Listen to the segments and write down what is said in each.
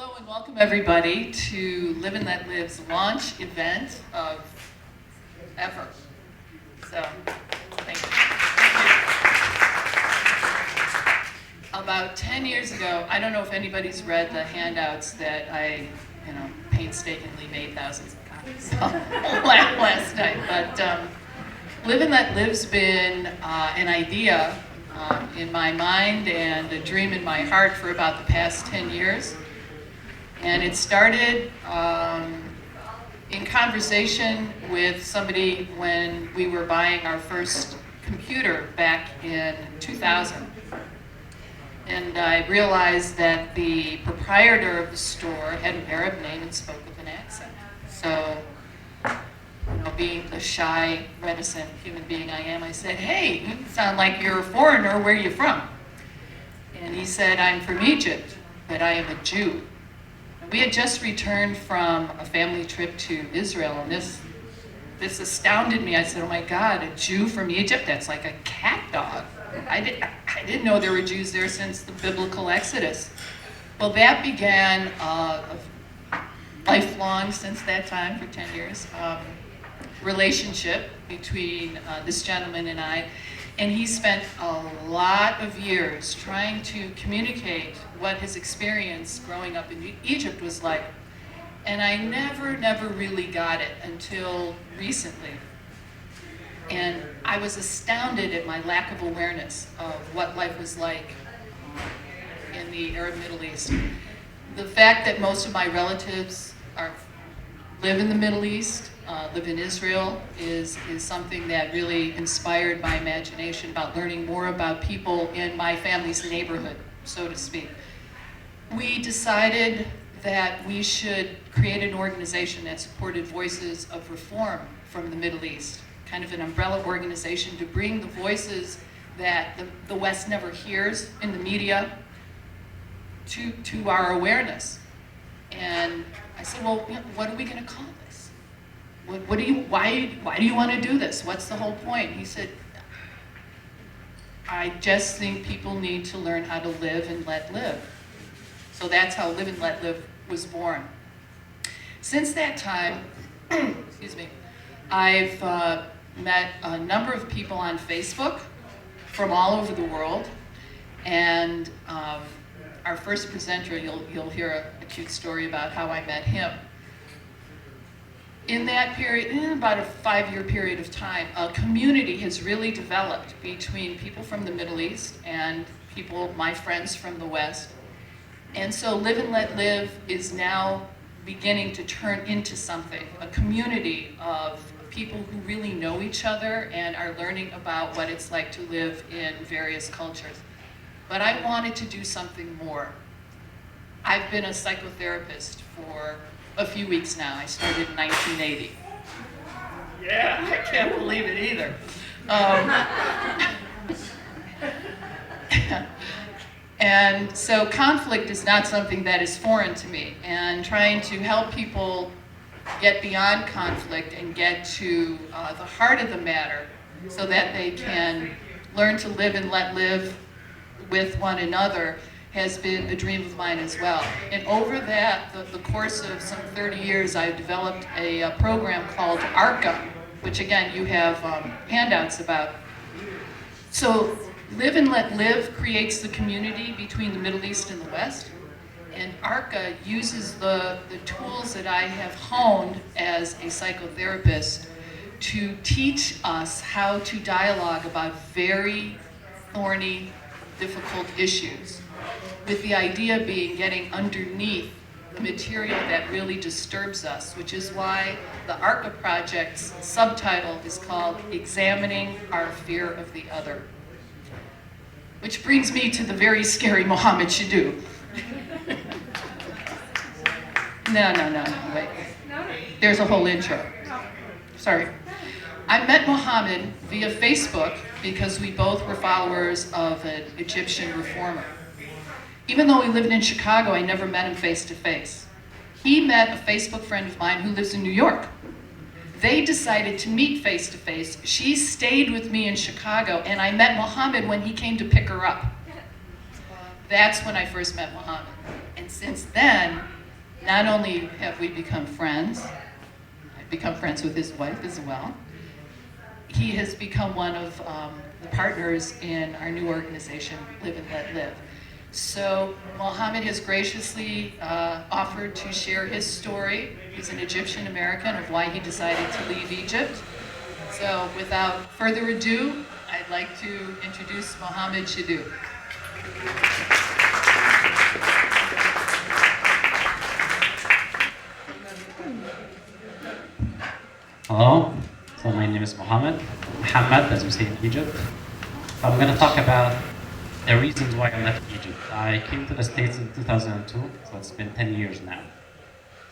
Hello and welcome everybody to Live and Let Live's launch event of ever. So, thank you. About 10 years ago, I don't know if anybody's read the handouts that I, painstakingly made thousands of copies of last night, but Live and Let Live's been an idea in my mind and a dream in my heart for about the past 10 years. And it started in conversation with somebody when we were buying our first computer back in 2000. And I realized that the proprietor of the store had an Arab name and spoke with an accent. So, being the shy, reticent human being I am, I said, "Hey, you sound like you're a foreigner. Where are you from?" And he said, "I'm from Egypt, but I am a Jew." We had just returned from a family trip to Israel, and this astounded me. I said, "Oh my God, a Jew from Egypt? That's like a cat dog." I didn't know there were Jews there since the biblical Exodus. Well, that began a lifelong, since that time, for 10 years, relationship between this gentleman and I. And he spent a lot of years trying to communicate what his experience growing up in Egypt was like. And I never really got it until recently. And I was astounded at my lack of awareness of what life was like in the Arab Middle East. The fact that most of my relatives live in the Middle East, live in Israel, is something that really inspired my imagination about learning more about people in my family's neighborhood, so to speak. We decided that we should create an organization that supported voices of reform from the Middle East, kind of an umbrella organization to bring the voices that the West never hears in the media to our awareness. And I said, well, what are we going to call this? Why do you want to do this? What's the whole point? He said, I just think people need to learn how to live and let live. So that's how Live and Let Live was born. Since that time, excuse me, I've met a number of people on Facebook from all over the world, and our first presenter, you'll hear a cute story about how I met him. In that period, in about a 5-year period of time, a community has really developed between people from the Middle East and people, my friends from the West. And so Live and Let Live is now beginning to turn into something, a community of people who really know each other and are learning about what it's like to live in various cultures. But I wanted to do something more. I've been a psychotherapist for a few weeks now. I started in 1980. Yeah, I can't believe it either. And so conflict is not something that is foreign to me. And trying to help people get beyond conflict and get to the heart of the matter so that they can learn to live and let live with one another has been a dream of mine as well. And over that, the course of some 30 years, I've developed a program called ARCA, which again, you have handouts about. So Live and Let Live creates the community between the Middle East and the West. And ARCA uses the tools that I have honed as a psychotherapist to teach us how to dialogue about very thorny, difficult issues, with the idea being getting underneath the material that really disturbs us, which is why the ARCA Project's subtitle is called Examining Our Fear of the Other. Which brings me to the very scary Mohammed Shadu. No, wait. There's a whole intro. Sorry. I met Mohammed via Facebook because we both were followers of an Egyptian reformer. Even though we lived in Chicago, I never met him face to face. He met a Facebook friend of mine who lives in New York. They decided to meet face to face. She stayed with me in Chicago, and I met Mohammed when he came to pick her up. That's when I first met Mohammed. And And since then, not only have we become friends, I've become friends with his wife as well, he has become one of the partners in our new organization, Live and Let Live. So Mohammed has graciously offered to share his story. He's an Egyptian American of why he decided to leave Egypt. So without further ado, I'd like to introduce Mohammed Shadou. Hello, so my name is Mohammed, as we say in Egypt. So I'm going to talk about the reasons why I left Egypt. I came to the States in 2002, so it's been 10 years now.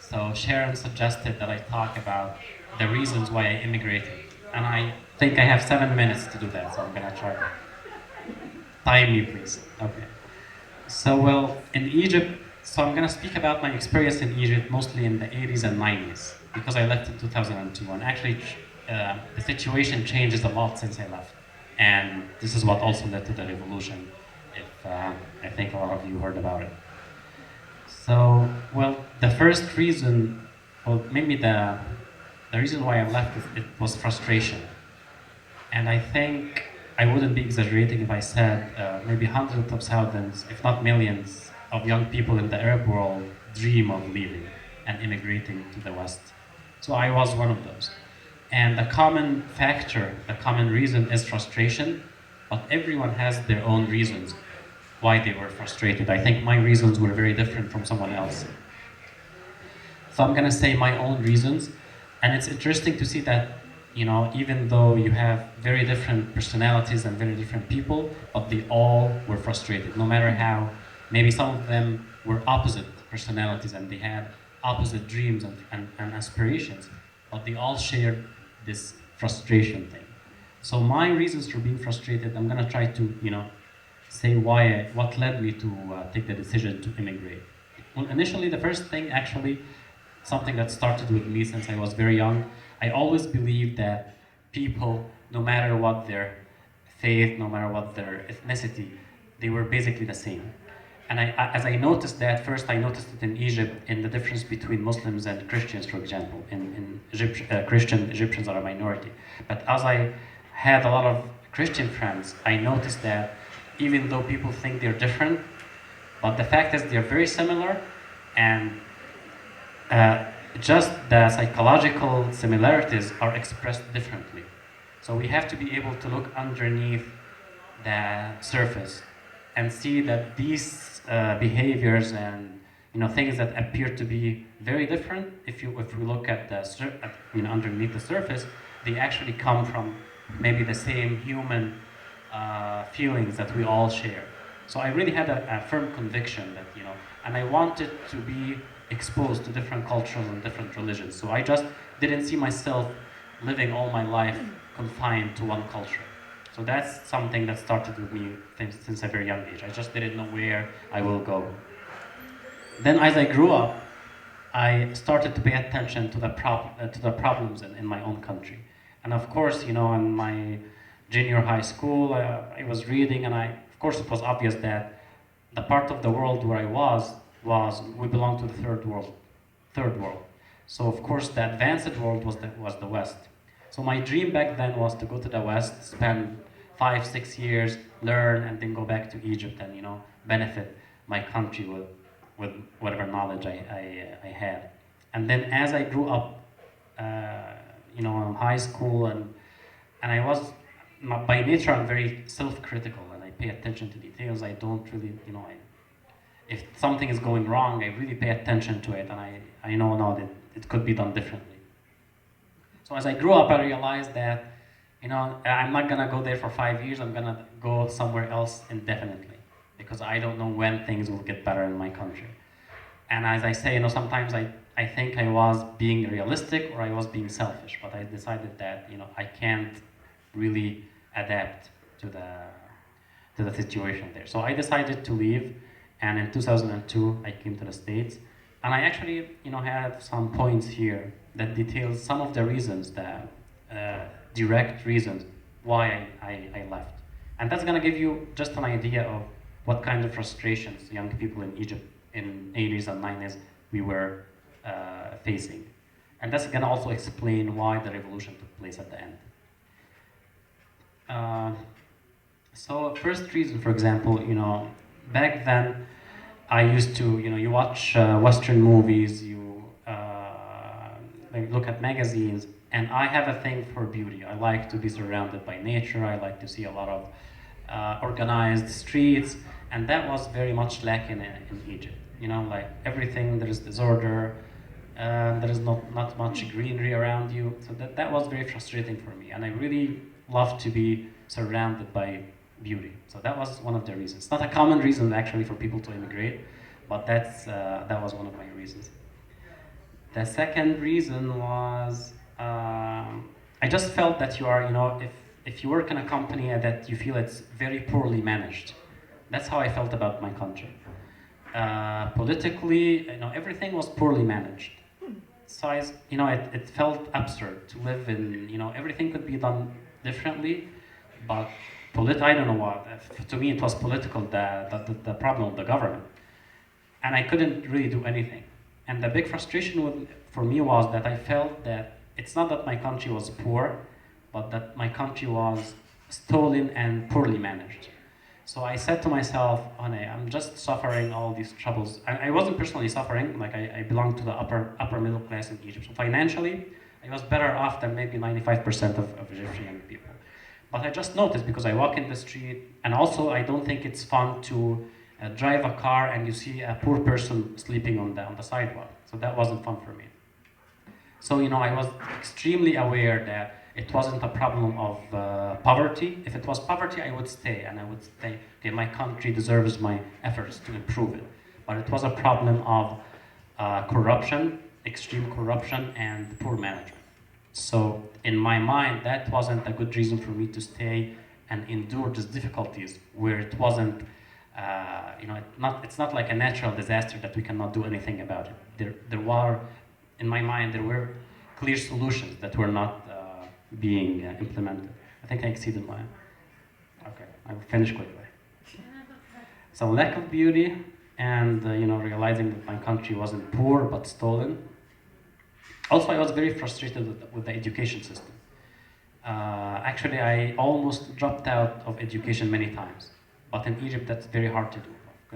So Sharon suggested that I talk about the reasons why I immigrated. And I think I have 7 minutes to do that, so I'm going to try to time me, please. Okay. So, well, in Egypt, so I'm going to speak about my experience in Egypt mostly in the 80s and 90s, because I left in 2002. And actually, the situation changes a lot since I left. And this is what also led to the revolution, if I think a lot of you heard about it. So, well, the first reason, well, maybe the reason why I left, it was frustration. And I think I wouldn't be exaggerating if I said maybe hundreds of thousands, if not millions, of young people in the Arab world dream of leaving and immigrating to the West. So I was one of those. And the common factor, the common reason is frustration, but everyone has their own reasons why they were frustrated. I think my reasons were very different from someone else. So I'm gonna say my own reasons, and it's interesting to see that, you know, even though you have very different personalities and very different people, but they all were frustrated, no matter how, maybe some of them were opposite personalities and they had opposite dreams and aspirations, but they all shared this frustration thing. So my reasons for being frustrated, I'm gonna try to, you know, say what led me to take the decision to immigrate. Well, initially, the first thing, actually, something that started with me since I was very young, I always believed that people, no matter what their faith, no matter what their ethnicity, they were basically the same. And as I noticed that, first I noticed it in Egypt, in the difference between Muslims and Christians, for example. In Egypt, Egyptians are a minority. But as I had a lot of Christian friends, I noticed that even though people think they're different, but the fact is they're very similar, and just the psychological similarities are expressed differently. So we have to be able to look underneath the surface and see that these behaviors and, you know, things that appear to be very different, if we look at underneath the surface, they actually come from maybe the same human feelings that we all share. So I really had a firm conviction that, you know, and I wanted to be exposed to different cultures and different religions. So I just didn't see myself living all my life confined to one culture. So that's something that started with me since a very young age. I just didn't know where I will go. Then as I grew up, I started to pay attention to the problems in my own country. And of course, you know, in my junior high school, I was reading, and of course it was obvious that the part of the world where I was we belong to the third world. So of course the advanced world was the West. So my dream back then was to go to the West, spend 5-6 years, learn, and then go back to Egypt and, you know, benefit my country with whatever knowledge I had. And then as I grew up, you know, in high school, and I was, by nature, I'm very self-critical, and I pay attention to details. I don't really, you know, if something is going wrong, I really pay attention to it, and I know now that it could be done differently. So as I grew up, I realized that, you know, I'm not gonna go there for 5 years. I'm gonna go somewhere else indefinitely, because I don't know when things will get better in my country. And as I say, you know, sometimes I think I was being realistic or I was being selfish, but I decided that, you know, I can't really adapt to the situation there. So I decided to leave, and in 2002 I came to the States, and I actually, you know, have some points here that details some of the reasons, the direct reasons why I left. And that's gonna give you just an idea of what kind of frustrations young people in Egypt in 80s and 90s we were facing. And that's gonna also explain why the revolution took place at the end. So first reason, for example, back then I used to, you watch Western movies, you look at magazines, and I have a thing for beauty. I like to be surrounded by nature. I like to see a lot of organized streets, and that was very much lacking in Egypt. Like everything, there is disorder, there is not much greenery around you. So that was very frustrating for me, and I really love to be surrounded by beauty. So that was one of the reasons. It's not a common reason actually for people to immigrate, but that was one of my reasons. The second reason was I just felt that you are, if you work in a company that you feel it's very poorly managed, that's how I felt about my country. Politically, everything was poorly managed. So it felt absurd to live in, everything could be done differently, but I don't know what. To me, it was political, the problem of the government, and I couldn't really do anything. And the big frustration for me was that I felt that it's not that my country was poor, but that my country was stolen and poorly managed. So I said to myself, I'm just suffering all these troubles. I wasn't personally suffering, like I belonged to the upper middle class in Egypt. So financially, I was better off than maybe 95% of Egyptian people. But I just noticed because I walk in the street, and also I don't think it's fun to drive a car and you see a poor person sleeping on the sidewalk. So that wasn't fun for me. So I was extremely aware that it wasn't a problem of poverty. If it was poverty, I would stay, and I would say, okay, my country deserves my efforts to improve it. But it was a problem of corruption, extreme corruption, and poor management. So in my mind, that wasn't a good reason for me to stay and endure these difficulties, where it wasn't, it's not like a natural disaster that we cannot do anything about it. There were, in my mind, there were clear solutions that were not being implemented. I think I exceeded my. Okay, I will finish quickly. So lack of beauty, and realizing that my country wasn't poor but stolen. Also, I was very frustrated with the education system. Actually, I almost dropped out of education many times. But in Egypt, that's very hard to do.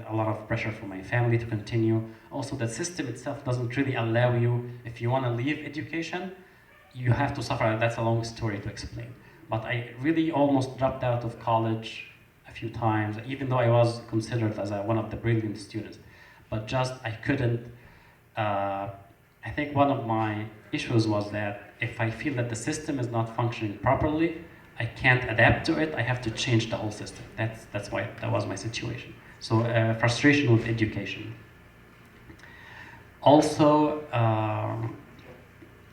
A lot of pressure from my family to continue. Also, the system itself doesn't really allow you, if you want to leave education, you have to suffer. That's a long story to explain. But I really almost dropped out of college a few times, even though I was considered as one of the brilliant students. But just, I couldn't, I think one of my issues was that if I feel that the system is not functioning properly, I can't adapt to it, I have to change the whole system. That was my situation. So frustration with education. Also,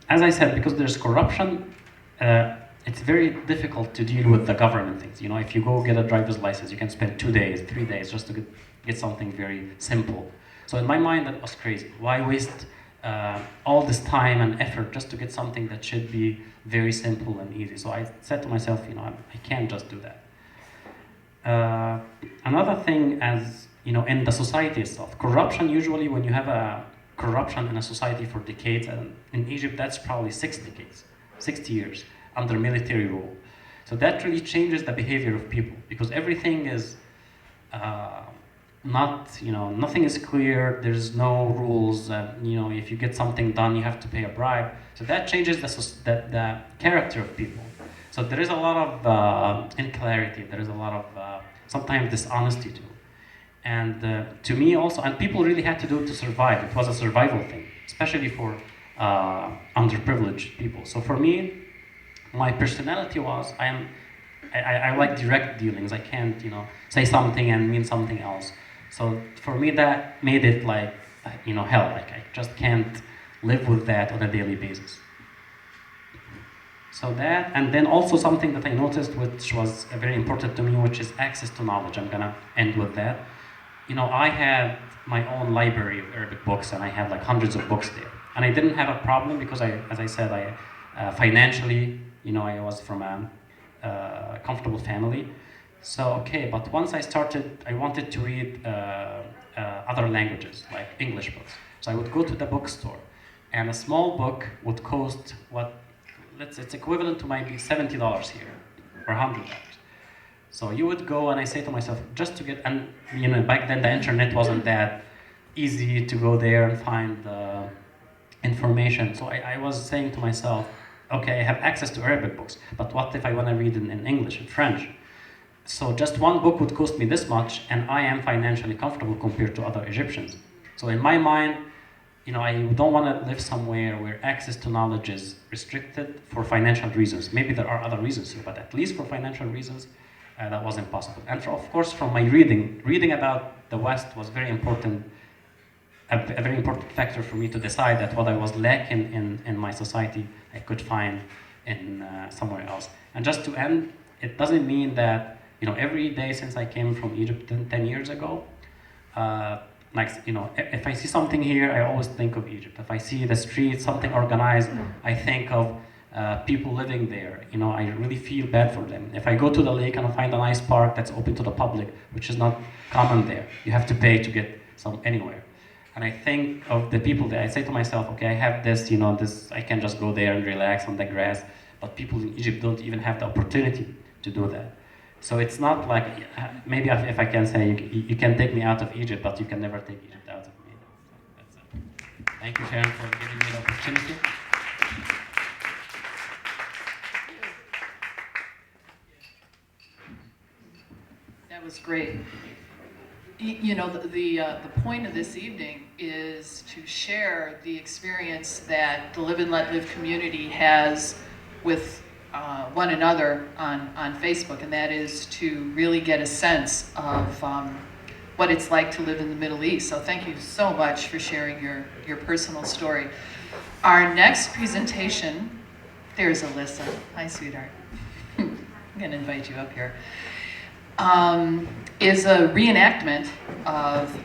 as I said, because there's corruption, it's very difficult to deal with the government things. If you go get a driver's license, you can spend 2 days, 3 days just to get something very simple. So in my mind, that was crazy. Why waste all this time and effort just to get something that should be very simple and easy? So I said to myself, I can't just do that. Another thing, as in the society itself, corruption, usually when you have a corruption in a society for decades, and in Egypt that's probably 6 decades, 60 years under military rule. So that really changes the behavior of people, because everything is nothing is clear, there's no rules, if you get something done, you have to pay a bribe. So that changes the character of people. So there is a lot of unclarity, there is a lot of sometimes dishonesty too. And to me also, and people really had to do it to survive. It was a survival thing, especially for underprivileged people. So for me, my personality was, I like direct dealings. I can't, say something and mean something else. So for me, that made it like, hell. Like I just can't live with that on a daily basis. So that, and then also something that I noticed, which was very important to me, which is access to knowledge. I'm gonna end with that. I had my own library of Arabic books, and I had like hundreds of books there. And I didn't have a problem because as I said, financially, I was from a comfortable family. So, okay, but once I wanted to read other languages, like English books. So I would go to the bookstore, and a small book would cost it's equivalent to maybe $70 here, or $100. So you would go, and I say to myself, just to get, and back then the internet wasn't that easy to go there and find the information. So I was saying to myself, okay, I have access to Arabic books, but what if I want to read in English, in French? So just one book would cost me this much, and I am financially comfortable compared to other Egyptians. So in my mind, I don't want to live somewhere where access to knowledge is restricted for financial reasons. Maybe there are other reasons too, but at least for financial reasons, that was impossible. And of course, from my reading about the West was very important, a very important factor for me to decide that what I was lacking in my society, I could find in somewhere else. And just to end, it doesn't mean that every day since I came from Egypt 10 years ago, if I see something here, I always think of Egypt. If I see the street, something organized, I think of people living there. I really feel bad for them. If I go to the lake and I find a nice park that's open to the public, which is not common there, you have to pay to get some anywhere. And I think of the people there. I say to myself, okay, I have this, I can just go there and relax on the grass. But people in Egypt don't even have the opportunity to do that. So it's not like, maybe if I can say, you can take me out of Egypt, but you can never take Egypt out of me. That's it. Thank you, Sharon, for giving me the opportunity. That was great. The point of this evening is to share the experience that the Live and Let Live community has with one another on Facebook, and that is to really get a sense of what it's like to live in the Middle East. So thank you so much for sharing your personal story. Our next presentation, there's Alyssa. Hi, sweetheart. I'm going to invite you up here. Is a reenactment of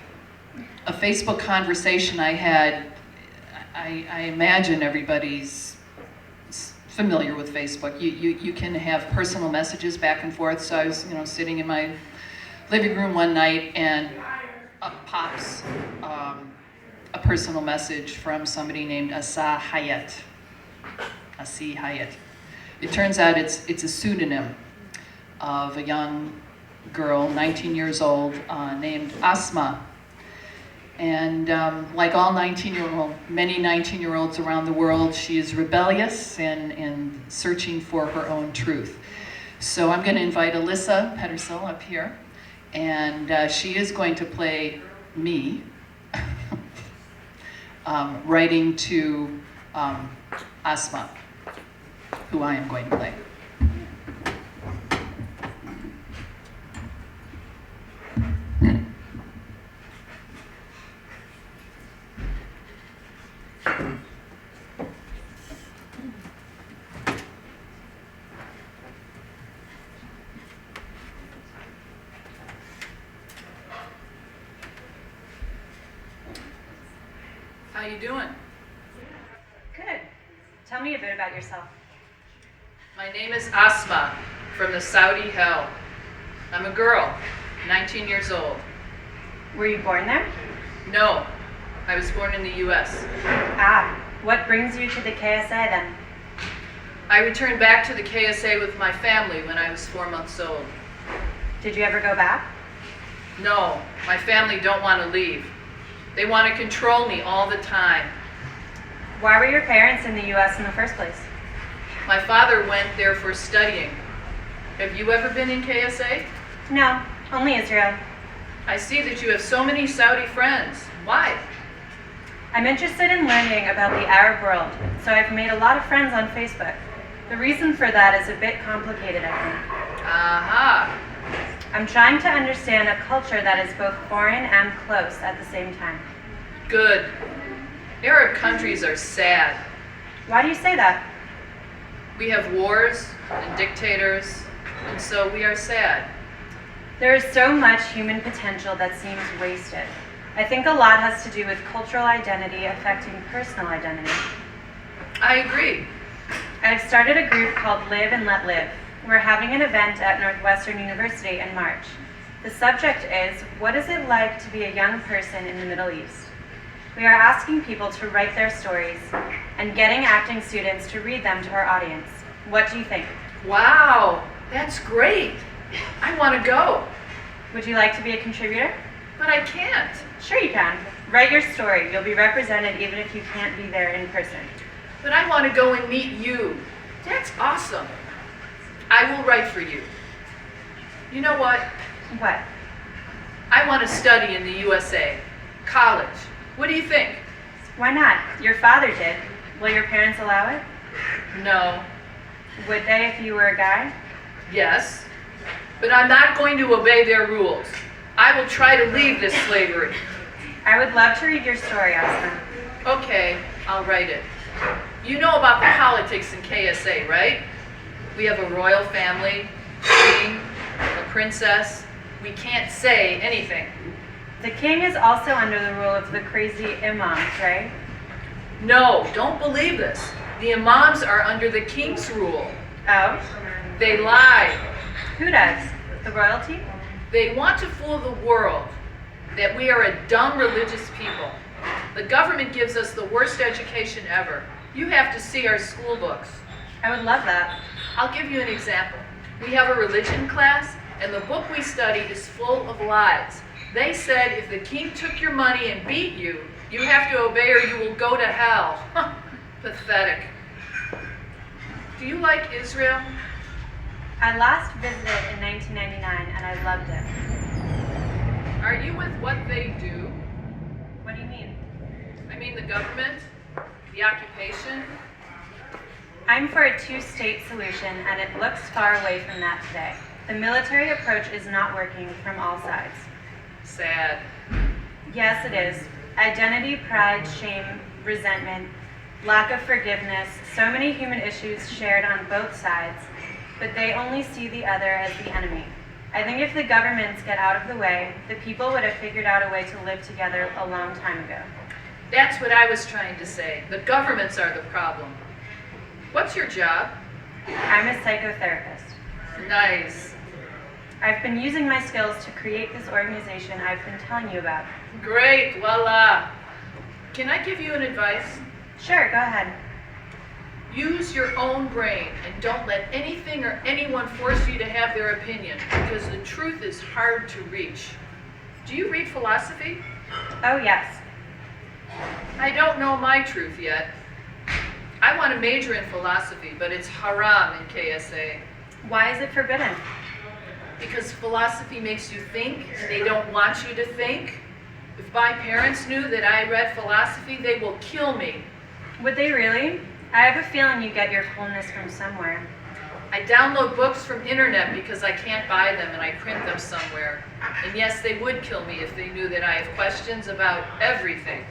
a Facebook conversation I had. I imagine everybody's familiar with Facebook. You can have personal messages back and forth. So I was, sitting in my living room one night, and up pops a personal message from somebody named Asa Hayat. Asi Hayat. It turns out it's a pseudonym of a young girl, 19 years old, named Asma. And like all many 19-year-olds around the world, she is rebellious and searching for her own truth. So I'm going to invite Alyssa Pedersel up here, and she is going to play me, writing to Asma, who I am going to play. How you doing? Good. Tell me a bit about yourself. My name is Asma from the Saudi hell. I'm a girl, 19 years old. Were you born there? No, I was born in the US. Ah, what brings you to the KSA then? I returned back to the KSA with my family when I was 4 months old. Did you ever go back? No, my family don't want to leave. They want to control me all the time. Why were your parents in the US in the first place? My father went there for studying. Have you ever been in KSA? No, only Israel. I see that you have so many Saudi friends. Why? I'm interested in learning about the Arab world, so I've made a lot of friends on Facebook. The reason for that is a bit complicated, I think. Aha. I'm trying to understand a culture that is both foreign and close at the same time. Good. Arab countries are sad. Why do you say that? We have wars and dictators, and so we are sad. There is so much human potential that seems wasted. I think a lot has to do with cultural identity affecting personal identity. I agree. I've started a group called Live and Let Live. We're having an event at Northwestern University in March. The subject is, what is it like to be a young person in the Middle East? We are asking people to write their stories and getting acting students to read them to our audience. What do you think? Wow, that's great. I want to go, Would you like to be a contributor? but I can't. Sure you can. Write your story. You'll be represented even if you can't be there in person. But I want to go and meet you. That's awesome. I will write for you. You know what? What? I want to study in the USA. College. What do you think? Why not? Your father did. Will your parents allow it? No. Would they if you were a guy? Yes. But I'm not going to obey their rules. I will try to leave this slavery. I would love to read your story, Asma. Okay, I'll write it. You know about the politics in KSA, right? We have a royal family, a king, a princess. We can't say anything. The king is also under the rule of the crazy imams, right? No, don't believe this. The imams are under the king's rule. Oh? They lie. Who does? The royalty? They want to fool the world that we are a dumb religious people. The government gives us the worst education ever. You have to see our school books. I would love that. I'll give you an example. We have a religion class, and the book we study is full of lies. They said if the king took your money and beat you, you have to obey or you will go to hell. Pathetic. Do you like Israel? I last visited in 1999 and I loved it. Are you with what they do? What do you mean? I mean the government, the occupation. I'm for a two-state solution and it looks far away from that today. The military approach is not working from all sides. Sad. Yes, it is. Identity, pride, shame, resentment, lack of forgiveness, so many human issues shared on both sides, but they only see the other as the enemy. I think if the governments get out of the way, the people would have figured out a way to live together a long time ago. That's what I was trying to say. The governments are the problem. What's your job? I'm a psychotherapist. Nice. I've been using my skills to create this organization I've been telling you about. Great, voila. Can I give you an advice? Sure, go ahead. Use your own brain and don't let anything or anyone force you to have their opinion, because the truth is hard to reach. Do you read philosophy? Oh, yes. I don't know my truth yet. I want to major in philosophy, but it's haram in KSA. Why is it forbidden? Because philosophy makes you think, and they don't want you to think. If my parents knew that I read philosophy, they will kill me. Would they really? I have a feeling you get your coolness from somewhere. I download books from internet because I can't buy them and I print them somewhere. And yes, they would kill me if they knew that I have questions about everything.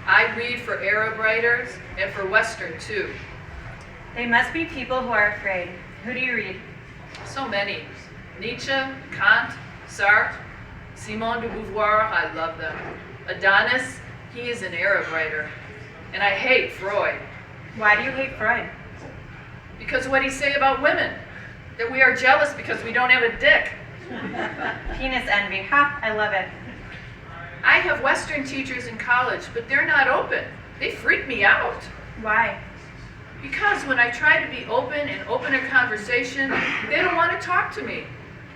I read for Arab writers and for Western too. They must be people who are afraid. Who do you read? So many. Nietzsche, Kant, Sartre, Simone de Beauvoir, I love them. Adonis, he is an Arab writer. And I hate Freud. Why do you hate Freud? Because what he say about women? That we are jealous because we don't have a dick. Penis envy. Ha, I love it. I have Western teachers in college, but they're not open. They freak me out. Why? Because when I try to be open and open a conversation, they don't want to talk to me.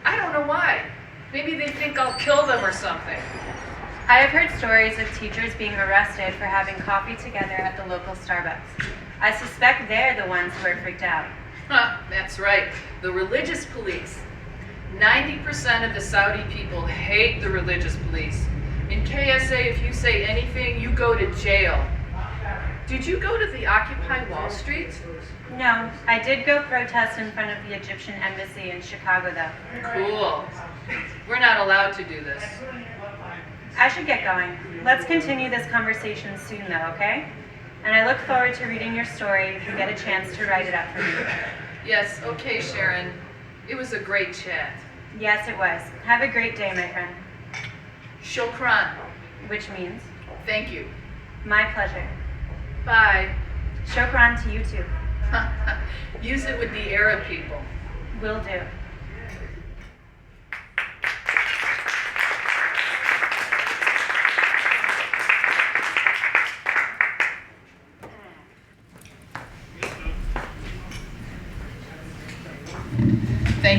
I don't know why. Maybe they think I'll kill them or something. I have heard stories of teachers being arrested for having coffee together at the local Starbucks. I suspect they're the ones who are freaked out. That's right. The religious police. 90% of the Saudi people hate the religious police. In KSA, if you say anything, you go to jail. Did you go to the Occupy Wall Street? No, I did go protest in front of the Egyptian embassy in Chicago, though. Cool. We're not allowed to do this. I should get going. Let's continue this conversation soon, though, okay? And I look forward to reading your story if you get a chance to write it up for me. Yes, okay, Sharon. It was a great chat. Yes, it was. Have a great day, my friend. Shukran. Which means, Thank you. my pleasure. Bye. Shukran to you too. Use it with the Arab people. Will do.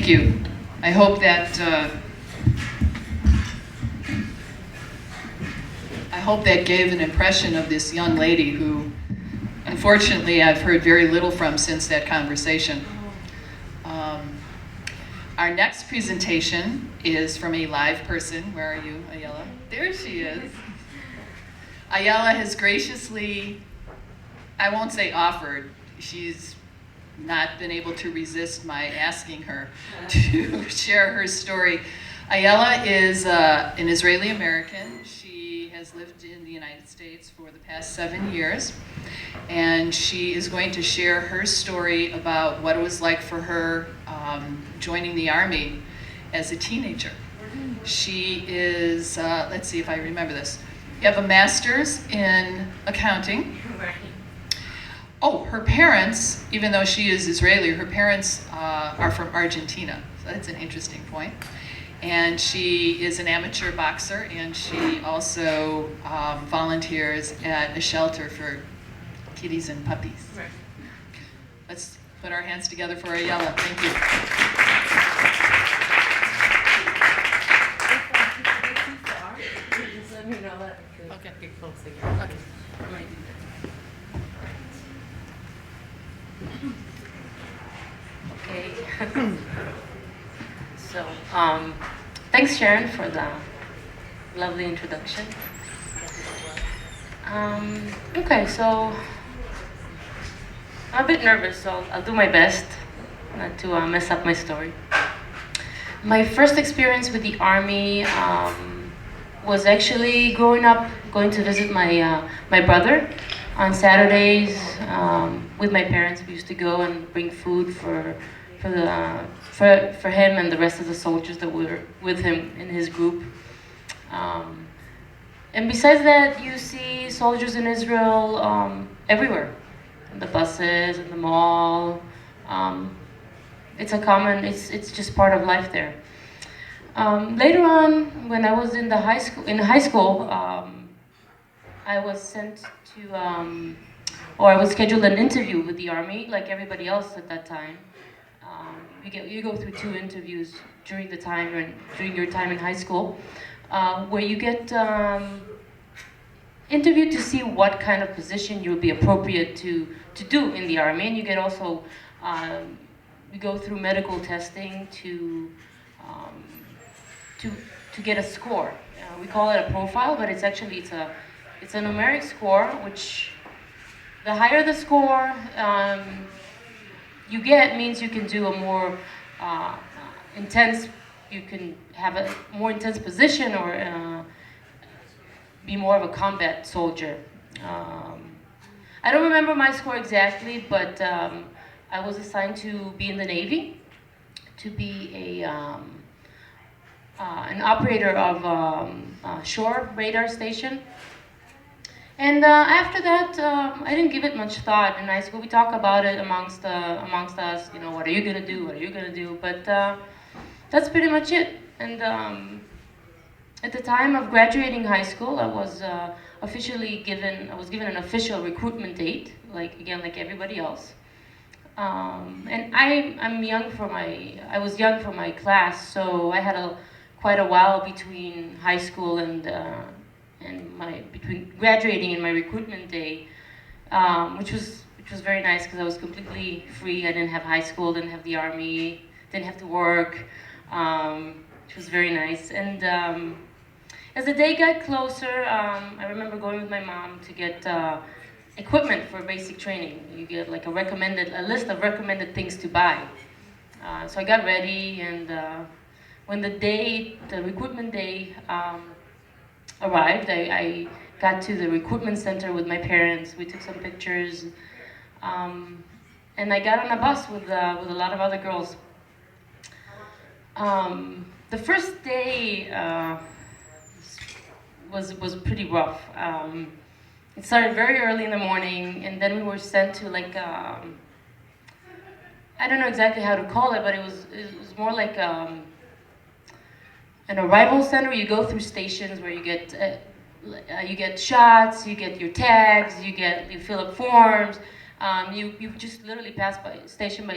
you. I hope that gave an impression of this young lady who, unfortunately, I've heard very little from since that conversation. Our next presentation is from a live person. Where are you, Ayala? There she is. Ayala has graciously, I won't say offered, she's not been able to resist my asking her to share her story. Ayala is an Israeli American. She has lived in the United States for the past 7 years, and she is going to share her story about what it was like for her joining the Army as a teenager. She is, let's see if I remember this. You have a master's in accounting. Oh, her parents, even though she is Israeli, her parents are from Argentina. So that's an interesting point. And she is an amateur boxer, and she also volunteers at a shelter for kitties and puppies. Right. Let's put our hands together for Ayala. Thank you. Just let me know that. Okay. Get close again. Okay. Okay. So, thanks Sharon for the lovely introduction. Okay, so I'm a bit nervous, so I'll do my best not to mess up my story. My first experience with the Army was actually growing up, going to visit my brother on Saturdays with my parents. We used to go and bring food for him and the rest of the soldiers that were with him in his group. And besides that, you see soldiers in Israel everywhere, in the buses, in the mall. It's just part of life there. Later on, when I was in high school, I was sent to, or I was scheduled an interview with the Army, like everybody else at that time. You go through 2 interviews during your time in high school, where you get interviewed to see what kind of position you would be appropriate to do in the Army, and you get also you go through medical testing to get a score. We call it a profile, but it's a numeric score, which the higher the score you get means you can do a more you can have a more intense position or be more of a combat soldier. I don't remember my score exactly, but I was assigned to be in the Navy, to be an operator of a shore radar station. And after that, I didn't give it much thought in high school. We talk about it amongst us, you know, what are you gonna do, what are you gonna do? But that's pretty much it. And at the time of graduating high school, I was given an official recruitment date, like everybody else. And I was young for my class, so I had quite a while between high school and between graduating and my recruitment day, which was very nice because I was completely free. I didn't have high school, didn't have the Army, didn't have to work, which was very nice. And as the day got closer, I remember going with my mom to get equipment for basic training. You get like a list of recommended things to buy. So I got ready, and when the recruitment day arrived, I got to the recruitment center with my parents. We took some pictures, and I got on a bus with a lot of other girls. The first day was pretty rough. It started very early in the morning, and then we were sent to like I don't know exactly how to call it, but it was more like an arrival center. You go through stations where you get shots, you get your tags, you fill up forms. You just literally pass by station,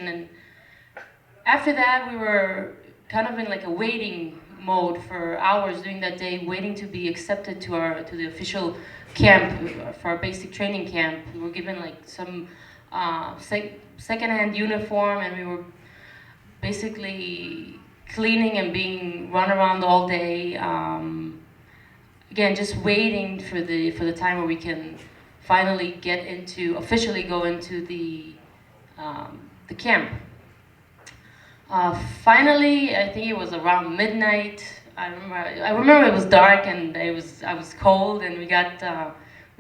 and after that, we were kind of in like a waiting mode for hours during that day, waiting to be accepted to the official camp for our basic training camp. We were given like some secondhand uniform, and we were basically cleaning and being run around all day. Again, just waiting for the time where we can finally officially go into the camp. Finally, I think it was around midnight. I remember it was dark and I was cold, and we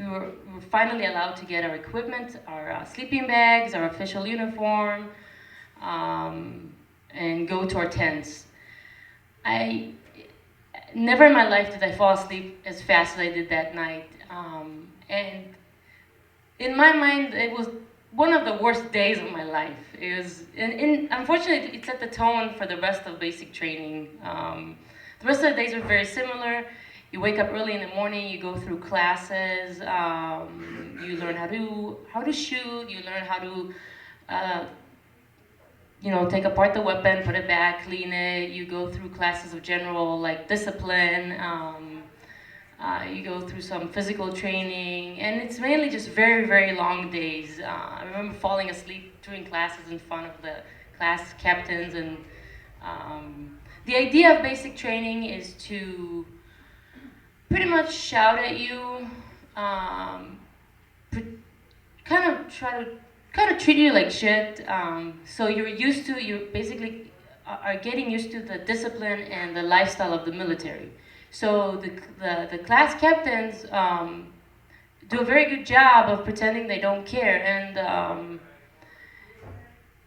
were finally allowed to get our equipment, our sleeping bags, our official uniform, and go to our tents. Never in my life did I fall asleep as fast as I did that night. And in my mind, it was one of the worst days of my life. It was, and unfortunately, it set the tone for the rest of basic training. The rest of the days were very similar. You wake up early in the morning, you go through classes, you learn how to shoot, you learn how to take apart the weapon, put it back, clean it. You go through classes of general like discipline. You go through some physical training, and it's mainly just very, very long days. I remember falling asleep during classes in front of the class captains, and the idea of basic training is to pretty much shout at you, kind of treat you like shit. So you basically are getting used to the discipline and the lifestyle of the military. So the class captains do a very good job of pretending they don't care,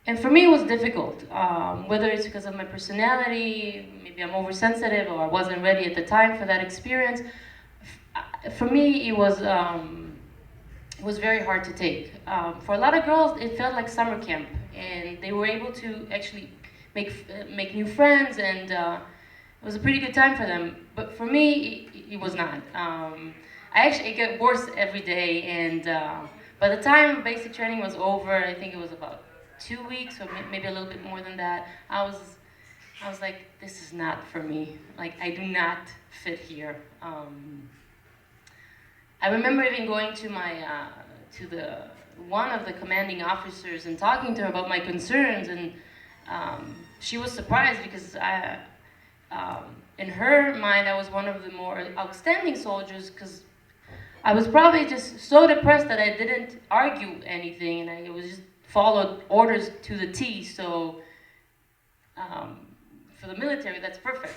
and for me it was difficult. Whether it's because of my personality, maybe I'm oversensitive, or I wasn't ready at the time for that experience. For me, it was very hard to take. For a lot of girls, it felt like summer camp, and they were able to actually make new friends, and it was a pretty good time for them. But for me, it was not. It got worse every day, and by the time basic training was over, I think it was about 2 weeks, or maybe a little bit more than that, I was like, this is not for me. Like, I do not fit here. I remember even going to one of the commanding officers and talking to her about my concerns, and she was surprised because in her mind, I was one of the more outstanding soldiers, because I was probably just so depressed that I didn't argue anything, and I was just followed orders to the T. So for the military, that's perfect.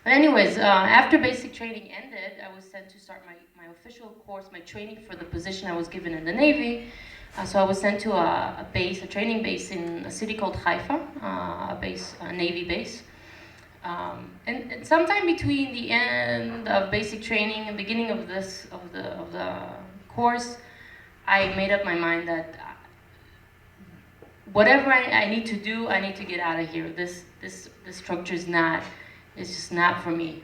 But anyways, after basic training ended, I was sent to start my official course, my training for the position I was given in the Navy. So I was sent to a training base in a city called Haifa, a Navy base. And sometime between the end of basic training and beginning of the course, I made up my mind that whatever I need to do, I need to get out of here. This structure it's just not for me.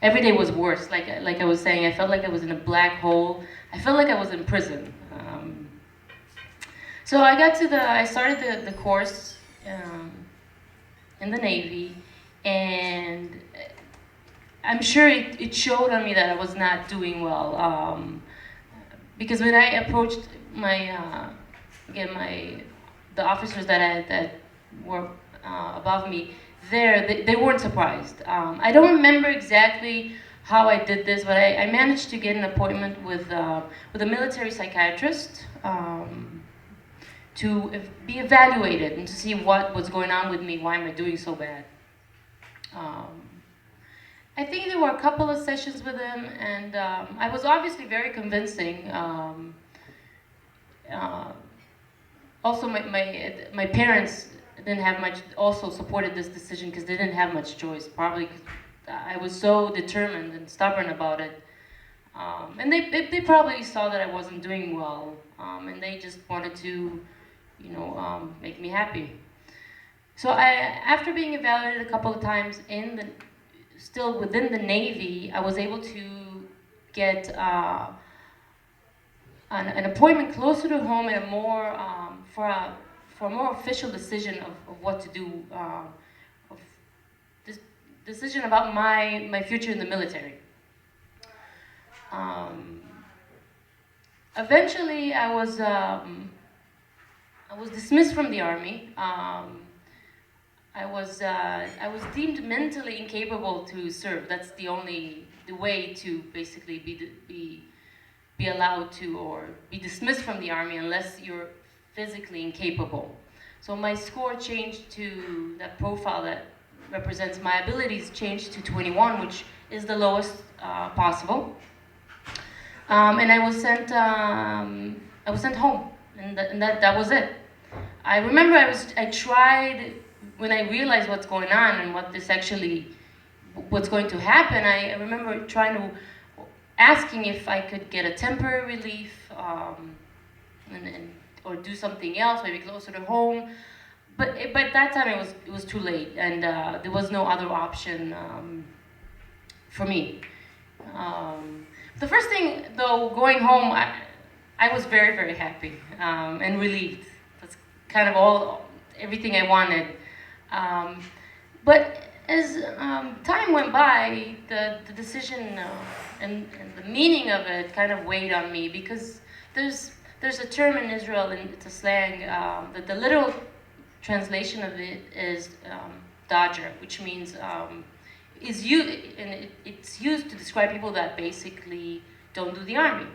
Every day was worse. Like I was saying, I felt like I was in a black hole. I felt like I was in prison. So I started the course in the Navy, and I'm sure it showed on me that I was not doing well. Because when I approached the officers that were above me, they weren't surprised. I don't remember exactly how I did this, but I managed to get an appointment with a military psychiatrist to be evaluated and to see what was going on with me. Why am I doing so bad? I think there were a couple of sessions with him, and I was obviously very convincing. Also, my parents didn't have much, also supported this decision because they didn't have much choice, probably because I was so determined and stubborn about it. And they probably saw that I wasn't doing well, and they just wanted to, make me happy. So after being evaluated a couple of times still within the Navy, I was able to get an appointment closer to home and for for a more official decision of what to do, of this decision about my future in the military. Eventually, I was dismissed from the army. I was deemed mentally incapable to serve. That's the way to basically be allowed to or be dismissed from the army unless you're physically incapable. So my score changed to that profile that represents my abilities changed to 21, which is the lowest possible. And I was sent home, and that was it. I remember I tried, when I realized what's going on and what's going to happen, I remember asking if I could get a temporary relief, or do something else, maybe closer to home. But by that time it was too late, and there was no other option for me. The first thing, though, going home, I was very, very happy and relieved. That's kind of everything I wanted. But as time went by, the decision and the meaning of it kind of weighed on me, because there's a term in Israel, and it's a slang, that the literal translation of it is dodger, which means it's used to describe people that basically don't do the army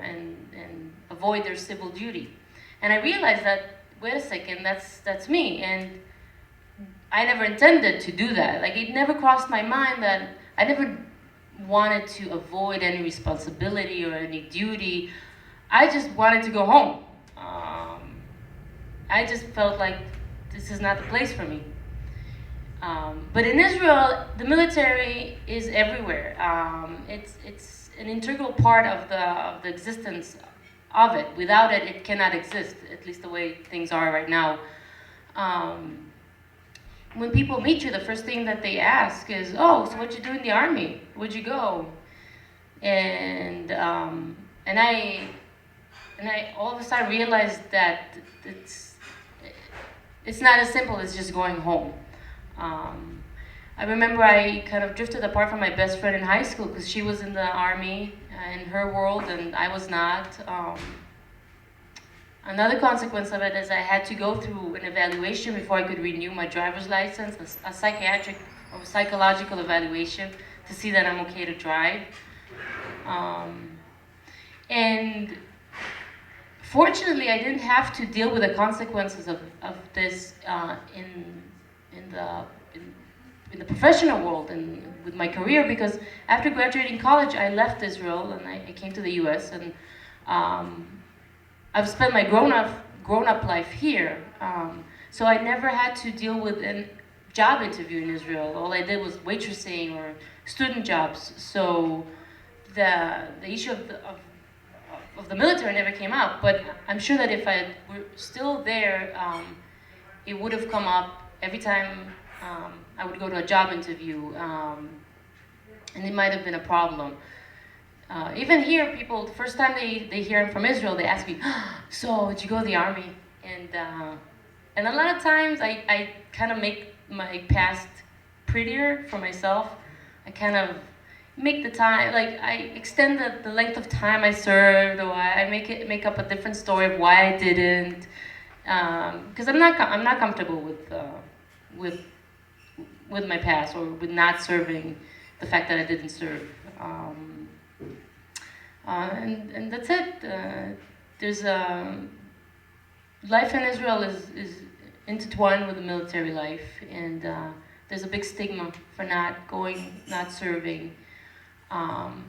and avoid their civil duty. And I realized that, wait a second, that's me, and I never intended to do that. Like, it never crossed my mind that I never wanted to avoid any responsibility or any duty. I just wanted to go home. I just felt like this is not the place for me. But in Israel, the military is everywhere. It's an integral part of the existence of it. Without it, it cannot exist, at least the way things are right now. When people meet you, the first thing that they ask is, "Oh, so what you do in the army? Where'd you go?" And I all of a sudden realized that it's not as simple as just going home. I remember I kind of drifted apart from my best friend in high school because she was in the army in her world and I was not. Another consequence of it is I had to go through an evaluation before I could renew my driver's license, a psychiatric or psychological evaluation to see that I'm okay to drive. And fortunately, I didn't have to deal with the consequences of this in the professional world and with my career, because after graduating college, I left Israel and I came to the U.S. and I've spent my grown-up life here. So I never had to deal with a job interview in Israel. All I did was waitressing or student jobs. So the issue of the military never came up. But I'm sure that if I were still there, it would have come up every time I would go to a job interview, and it might have been a problem. Even here, people, the first time they hear I'm from Israel, they ask me, "So, did you go to the army?" And a lot of times I kind of make my past prettier for myself. I kind of make the time, like I extend the length of time I served, or I make up a different story of why I didn't, because I'm not comfortable with my past or with not serving, the fact that I didn't serve. And that's it. There's life in Israel is intertwined with the military life, and there's a big stigma for not going, not serving, and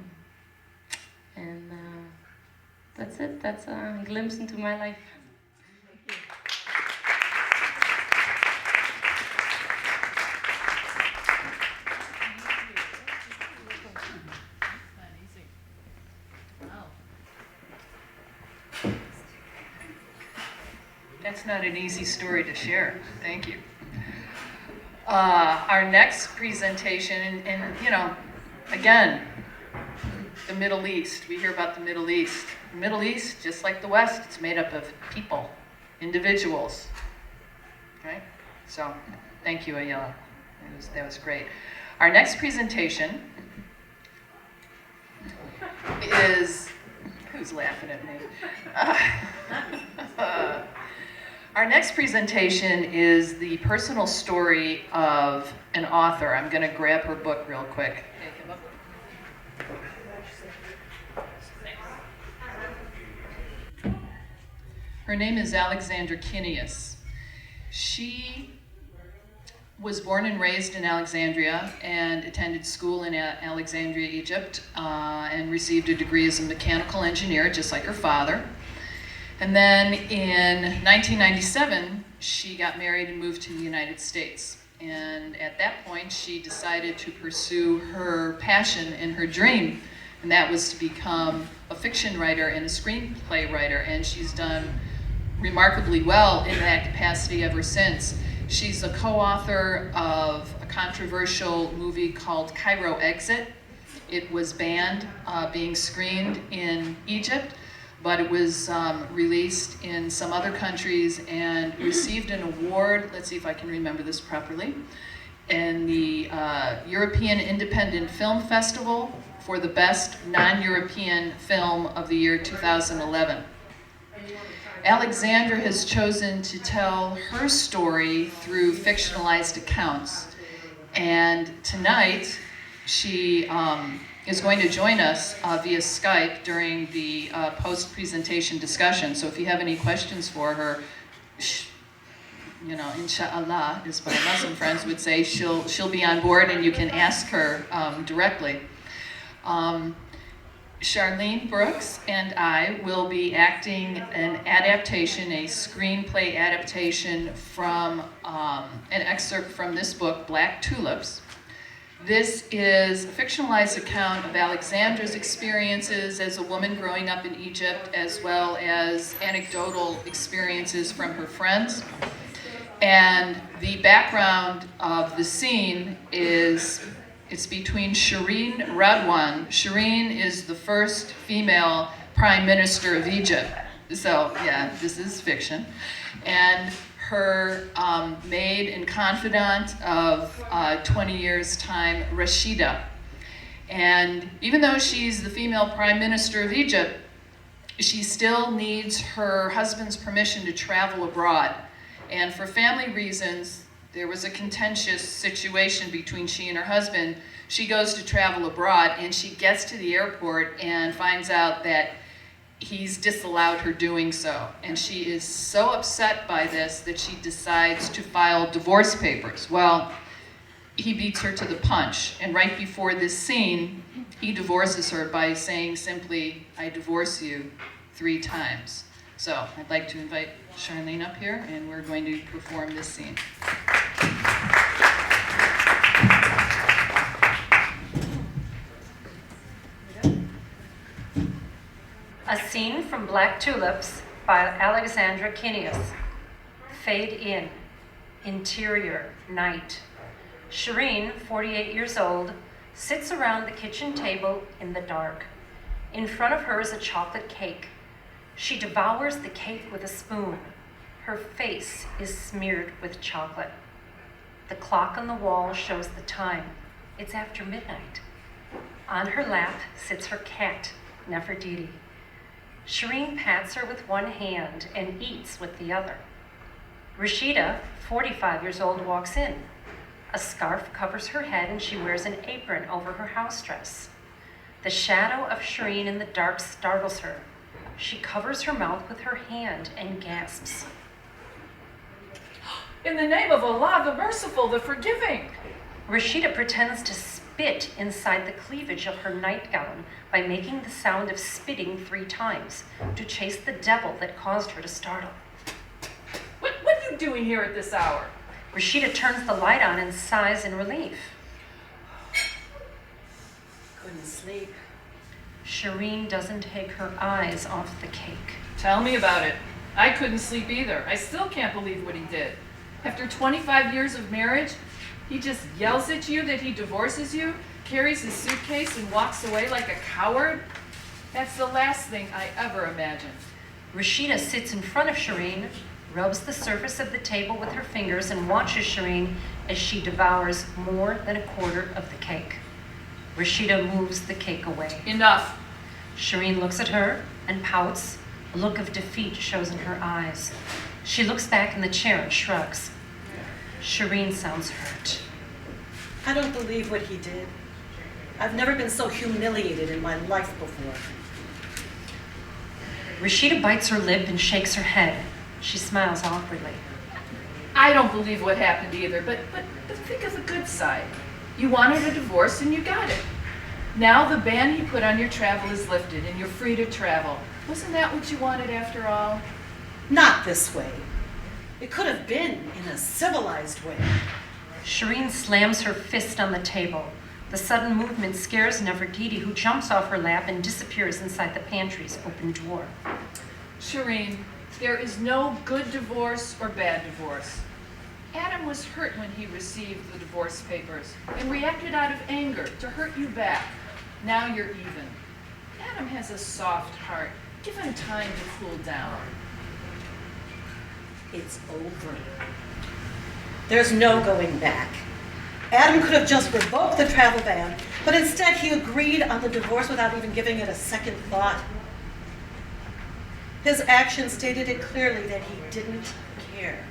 that's it. That's a glimpse into my life. That's not an easy story to share. Thank you. Our next presentation, and you know, again, the Middle East. We hear about the Middle East. The Middle East, just like the West, it's made up of people, individuals. Okay, so thank you, Ayala. That was great. Our next presentation is, who's laughing at me? Our next presentation is the personal story of an author. I'm going to grab her book real quick. Her name is Alexandra Kineas. She was born and raised in Alexandria and attended school in Alexandria, Egypt, and received a degree as a mechanical engineer, just like her father. And then in 1997, she got married and moved to the United States. And at that point, she decided to pursue her passion and her dream, and that was to become a fiction writer and a screenplay writer. And she's done remarkably well in that capacity ever since. She's a co-author of a controversial movie called Cairo Exit. It was banned being screened in Egypt, but it was released in some other countries and received an award, let's see if I can remember this properly, in the European Independent Film Festival for the best non-European film of the year 2011. Alexandra has chosen to tell her story through fictionalized accounts. And tonight, she is going to join us via Skype during the post-presentation discussion. So if you have any questions for her, you know, inshallah, as my Muslim friends would say, she'll be on board and you can ask her directly. Charlene Brooks and I will be acting an adaptation, a screenplay adaptation from an excerpt from this book, Black Tulips. This is a fictionalized account of Alexandra's experiences as a woman growing up in Egypt, as well as anecdotal experiences from her friends. And the background of the scene is it's between Shireen Radwan. Shireen is the first female prime minister of Egypt. So yeah, this is fiction. And her maid and confidant of 20 years' time, Rashida. And even though she's the female prime minister of Egypt, she still needs her husband's permission to travel abroad. And for family reasons, there was a contentious situation between she and her husband. She goes to travel abroad and she gets to the airport and finds out that he's disallowed her doing so. And she is so upset by this that she decides to file divorce papers. Well, he beats her to the punch. And right before this scene, he divorces her by saying simply, "I divorce you 3 times. So I'd like to invite Charlene up here and we're going to perform this scene. A scene from Black Tulips by Alexandra Kineas. Fade in. Interior, night. Shireen, 48 years old, sits around the kitchen table in the dark. In front of her is a chocolate cake. She devours the cake with a spoon. Her face is smeared with chocolate. The clock on the wall shows the time. It's after midnight. On her lap sits her cat, Nefertiti. Shireen pats her with one hand and eats with the other. Rashida, 45 years old, walks in. A scarf covers her head and she wears an apron over her house dress. The shadow of Shireen in the dark startles her. She covers her mouth with her hand and gasps. In the name of Allah, the merciful, the forgiving. Rashida pretends to spit inside the cleavage of her nightgown by making the sound of spitting 3 times to chase the devil that caused her to startle. What are you doing here at this hour? Rashida turns the light on and sighs in relief. Couldn't sleep. Shireen doesn't take her eyes off the cake. Tell me about it. I couldn't sleep either. I still can't believe what he did. After 25 years of marriage, he just yells at you that he divorces you, carries his suitcase and walks away like a coward. That's the last thing I ever imagined. Rashida sits in front of Shireen, rubs the surface of the table with her fingers, and watches Shireen as she devours more than a quarter of the cake. Rashida moves the cake away. Enough. Shireen looks at her and pouts. A look of defeat shows in her eyes. She looks back in the chair and shrugs. Shireen sounds hurt. I don't believe what he did. I've never been so humiliated in my life before. Rashida bites her lip and shakes her head. She smiles awkwardly. I don't believe what happened either, but think of the good side. You wanted a divorce and you got it. Now the ban he put on your travel is lifted and you're free to travel. Wasn't that what you wanted after all? Not this way. It could have been in a civilized way. Shireen slams her fist on the table. The sudden movement scares Nefertiti, who jumps off her lap and disappears inside the pantry's open drawer. Shireen, there is no good divorce or bad divorce. Adam was hurt when he received the divorce papers and reacted out of anger to hurt you back. Now you're even. Adam has a soft heart. Give him time to cool down. It's over. There's no going back. Adam could have just revoked the travel ban, but instead he agreed on the divorce without even giving it a second thought. His actions stated it clearly that he didn't care.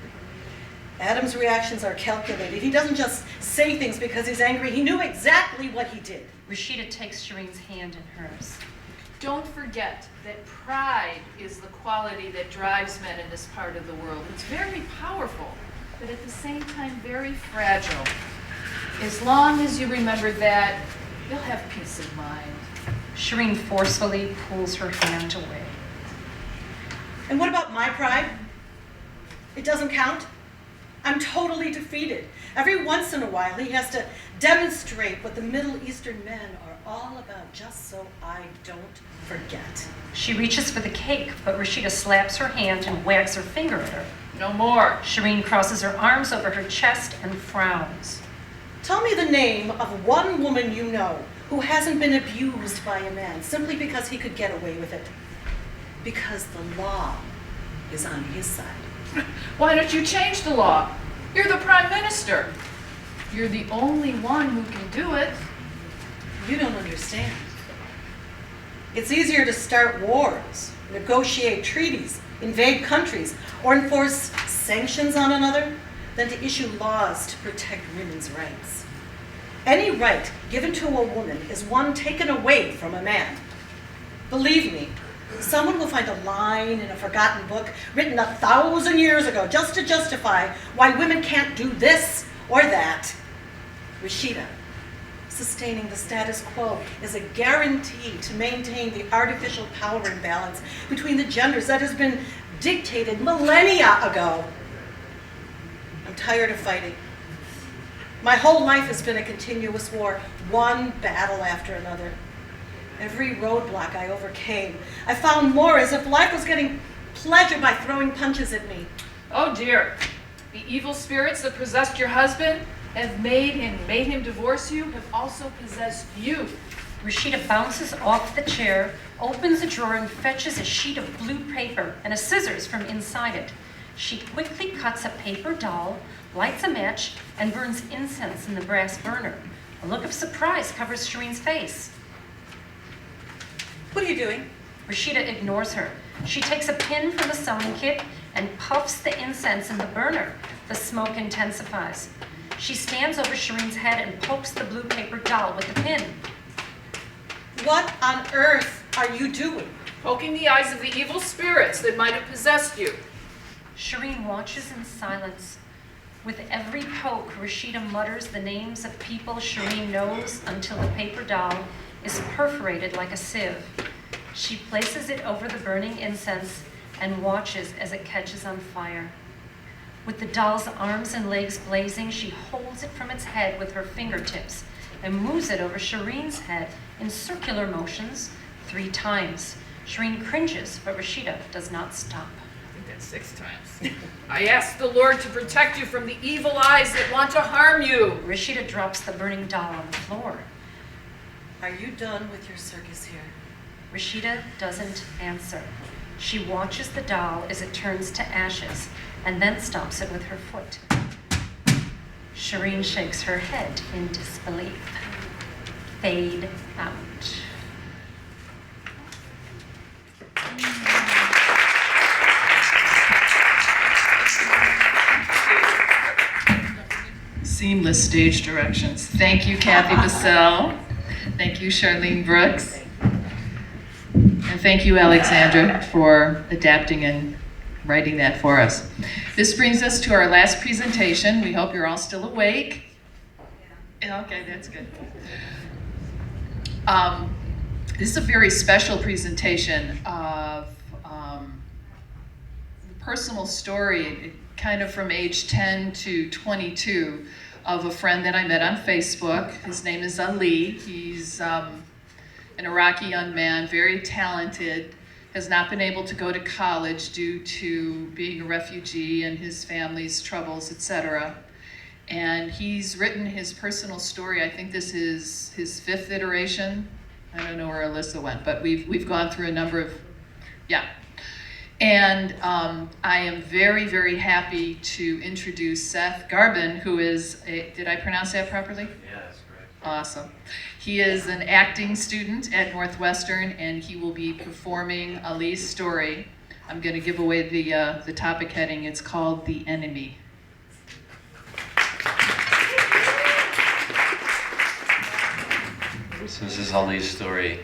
Adam's reactions are calculated. He doesn't just say things because he's angry. He knew exactly what he did. Rashida takes Shireen's hand in hers. Don't forget that pride is the quality that drives men in this part of the world. It's very powerful, but at the same time very fragile. As long as you remember that, you'll have peace of mind. Shireen forcefully pulls her hand away. And what about my pride? It doesn't count? I'm totally defeated. Every once in a while, he has to demonstrate what the Middle Eastern men are all about, just so I don't forget. She reaches for the cake, but Rashida slaps her hand and wags her finger at her. No more. Shireen crosses her arms over her chest and frowns. Tell me the name of one woman you know who hasn't been abused by a man simply because he could get away with it. Because the law is on his side. Why don't you change the law? You're the prime minister. You're the only one who can do it. You don't understand. It's easier to start wars, negotiate treaties, invade countries, or enforce sanctions on another than to issue laws to protect women's rights. Any right given to a woman is one taken away from a man. Believe me, someone will find a line in a forgotten book written 1,000 years ago just to justify why women can't do this or that. Rashida, sustaining the status quo is a guarantee to maintain the artificial power imbalance between the genders that has been dictated millennia ago. I'm tired of fighting. My whole life has been a continuous war, one battle after another. Every roadblock I overcame, I found more as if life was getting pleasure by throwing punches at me. Oh dear. The evil spirits that possessed your husband have made him divorce you have also possessed you. Rashida bounces off the chair, opens a drawer, and fetches a sheet of blue paper and a scissors from inside it. She quickly cuts a paper doll, lights a match, and burns incense in the brass burner. A look of surprise covers Shireen's face. What are you doing? Rashida ignores her. She takes a pin from the sewing kit and puffs the incense in the burner. The smoke intensifies. She stands over Shireen's head and pokes the blue paper doll with the pin. What on earth are you doing? Poking the eyes of the evil spirits that might have possessed you. Shireen watches in silence. With every poke, Rashida mutters the names of people Shireen knows until the paper doll is perforated like a sieve. She places it over the burning incense and watches as it catches on fire. With the doll's arms and legs blazing, she holds it from its head with her fingertips and moves it over Shireen's head in circular motions 3 times. Shireen cringes, but Rashida does not stop. I think that's 6 times. I ask the Lord to protect you from the evil eyes that want to harm you. Rashida drops the burning doll on the floor. Are you done with your circus here? Rashida doesn't answer. She watches the doll as it turns to ashes and then stomps it with her foot. Shireen shakes her head in disbelief. Fade out. Seamless stage directions. Thank you, Kathy Bissell. Thank you, Charlene Brooks. And thank you, Alexandra, for adapting and writing that for us. This brings us to our last presentation. We hope you're all still awake. Yeah, okay, that's good. This is a very special presentation of personal story, kind of from age 10 to 22, of a friend that I met on Facebook. His name is Ali. He's an Iraqi young man, very talented, has not been able to go to college due to being a refugee and his family's troubles, etc. And he's written his personal story. I think this is his 5th iteration. I don't know where Alyssa went, but we've gone through a number of, yeah. And I am very, very happy to introduce Seth Garbin, who is, did I pronounce that properly? Yeah, that's correct. Awesome. He is an acting student at Northwestern, and he will be performing Ali's story. I'm going to give away the topic heading. It's called The Enemy. So this is Ali's story,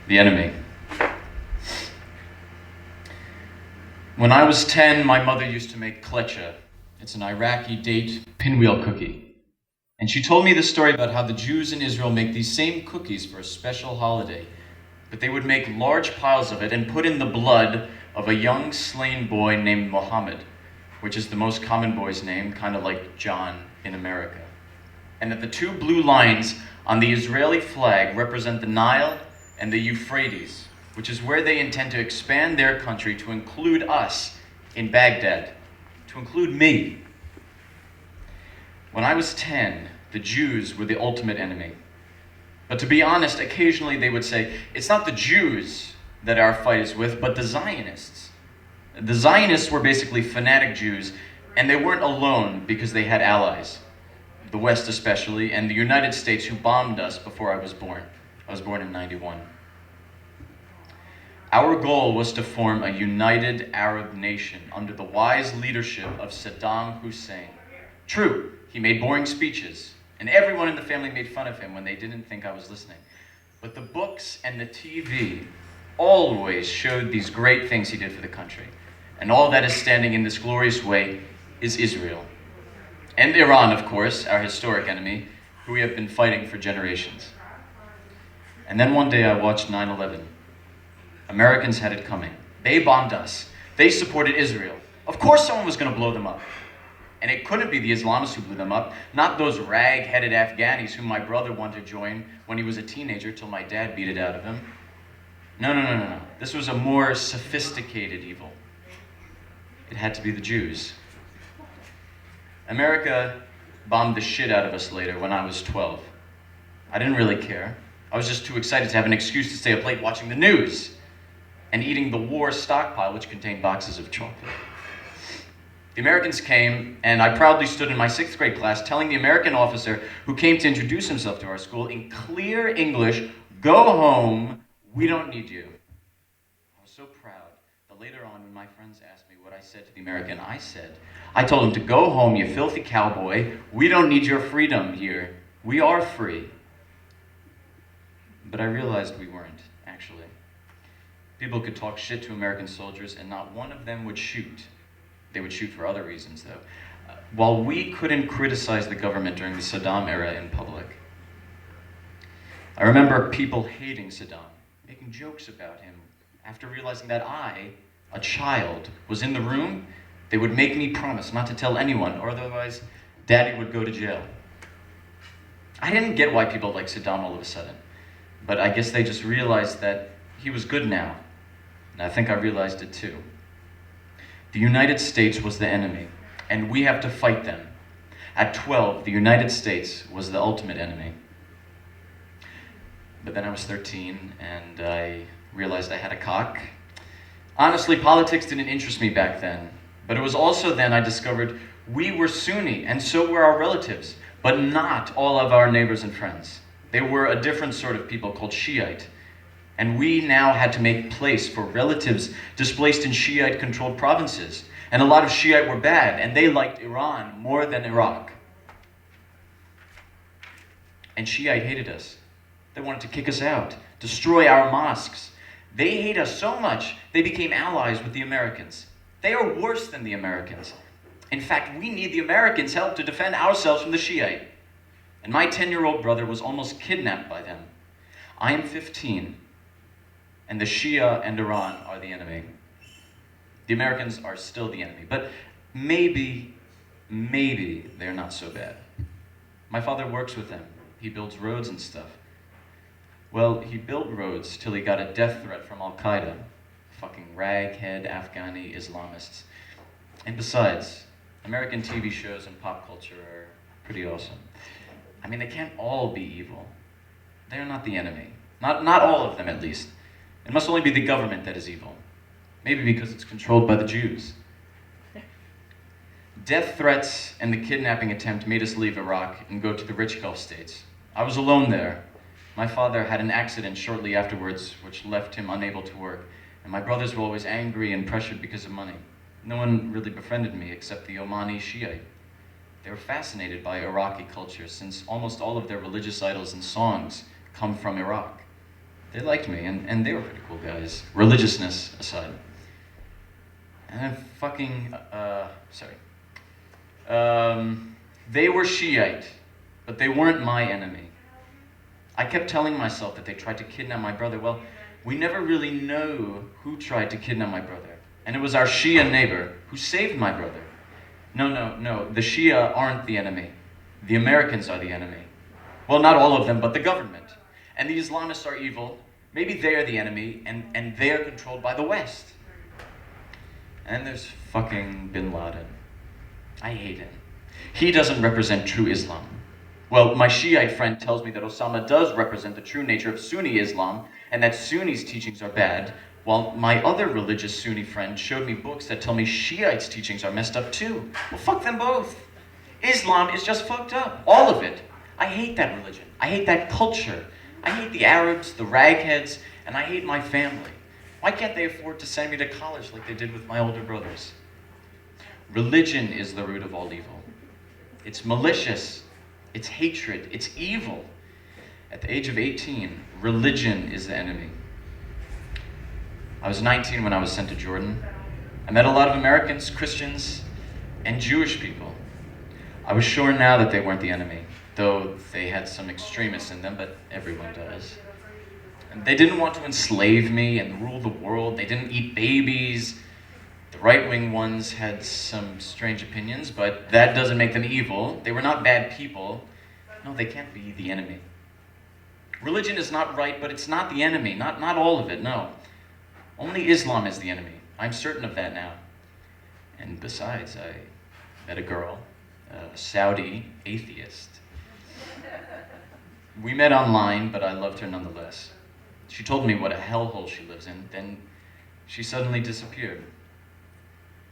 The Enemy. When I was 10, my mother used to make klecha. It's an Iraqi date pinwheel cookie. And she told me the story about how the Jews in Israel make these same cookies for a special holiday, but they would make large piles of it and put in the blood of a young slain boy named Muhammad, which is the most common boy's name, kind of like John in America. And that the 2 blue lines on the Israeli flag represent the Nile and the Euphrates, which is where they intend to expand their country to include us in Baghdad, to include me. When I was 10, the Jews were the ultimate enemy. But to be honest, occasionally they would say, it's not the Jews that our fight is with, but the Zionists. The Zionists were basically fanatic Jews, and they weren't alone because they had allies. The West especially, and the United States, who bombed us before I was born. I was born in '91. Our goal was to form a united Arab nation under the wise leadership of Saddam Hussein. True, he made boring speeches, and everyone in the family made fun of him when they didn't think I was listening. But the books and the TV always showed these great things he did for the country. And all that is standing in this glorious way is Israel. And Iran, of course, our historic enemy, who we have been fighting for generations. And then one day I watched 9/11. Americans had it coming. They bombed us. They supported Israel. Of course someone was going to blow them up. And it couldn't be the Islamists who blew them up, not those rag-headed Afghanis whom my brother wanted to join when he was a teenager till my dad beat it out of him. No. This was a more sophisticated evil. It had to be the Jews. America bombed the shit out of us later when I was 12. I didn't really care. I was just too excited to have an excuse to stay up late watching the news and eating the war stockpile, which contained boxes of chocolate. The Americans came, and I proudly stood in my 6th grade class telling the American officer who came to introduce himself to our school in clear English, "Go home, we don't need you." I was so proud that later on when my friends asked me what I said to the American, I told him to go home, you filthy cowboy. We don't need your freedom here. We are free. But I realized we weren't, actually. People could talk shit to American soldiers and not one of them would shoot. They would shoot for other reasons, though. While we couldn't criticize the government during the Saddam era in public. I remember people hating Saddam, making jokes about him. After realizing that I, a child, was in the room, they would make me promise not to tell anyone, or otherwise Daddy would go to jail. I didn't get why people like Saddam all of a sudden, but I guess they just realized that he was good now. And I think I realized it too. The United States was the enemy, and we have to fight them. At 12, the United States was the ultimate enemy. But then I was 13, and I realized I had a cock, Honestly, politics didn't interest me back then, but it was also then I discovered we were Sunni, and so were our relatives, but not all of our neighbors and friends. They were a different sort of people called Shiite, and we now had to make place for relatives displaced in Shiite-controlled provinces. And a lot of Shiite were bad, and they liked Iran more than Iraq. And Shiite hated us. They wanted to kick us out, destroy our mosques. They hate us so much, they became allies with the Americans. They are worse than the Americans. In fact, we need the Americans' help to defend ourselves from the Shiite. And my 10-year-old brother was almost kidnapped by them. I am 15, and the Shia and Iran are the enemy. The Americans are still the enemy, but maybe they're not so bad. My father works with them. He builds roads and stuff. Well, he built roads till he got a death threat from Al-Qaeda. Fucking raghead Afghani Islamists. And besides, American TV shows and pop culture are pretty awesome. I mean, they can't all be evil. They're not the enemy. Not all of them, at least. It must only be the government that is evil. Maybe because it's controlled by the Jews. Death threats and the kidnapping attempt made us leave Iraq and go to the rich Gulf states. I was alone there. My father had an accident shortly afterwards, which left him unable to work. And my brothers were always angry and pressured because of money. No one really befriended me except the Omani Shiite. They were fascinated by Iraqi culture since almost all of their religious idols and songs come from Iraq. They liked me, and they were pretty cool guys, religiousness aside. And they were Shiite, but they weren't my enemy. I kept telling myself that they tried to kidnap my brother. Well, we never really know who tried to kidnap my brother. And it was our Shia neighbor who saved my brother. No, the Shia aren't the enemy. The Americans are the enemy. Well, not all of them, but the government. And the Islamists are evil. Maybe they're the enemy, and they're controlled by the West. And there's fucking Bin Laden. I hate him. He doesn't represent true Islam. Well, my Shiite friend tells me that Osama does represent the true nature of Sunni Islam, and that Sunnis' teachings are bad, while my other religious Sunni friend showed me books that tell me Shiites' teachings are messed up too. Well, fuck them both. Islam is just fucked up. All of it. I hate that religion. I hate that culture. I hate the Arabs, the ragheads, and I hate my family. Why can't they afford to send me to college like they did with my older brothers? Religion is the root of all evil. It's malicious. It's hatred. It's evil. At the age of 18, religion is the enemy. I was 19 when I was sent to Jordan. I met a lot of Americans, Christians, and Jewish people. I was sure now that they weren't the enemy, though they had some extremists in them, but everyone does. And they didn't want to enslave me and rule the world. They didn't eat babies. The right-wing ones had some strange opinions, but that doesn't make them evil. They were not bad people. No, they can't be the enemy. Religion is not right, but it's not the enemy. Not all of it, no. Only Islam is the enemy. I'm certain of that now. And besides, I met a girl, a Saudi atheist. We met online, but I loved her nonetheless. She told me what a hellhole she lives in, then she suddenly disappeared.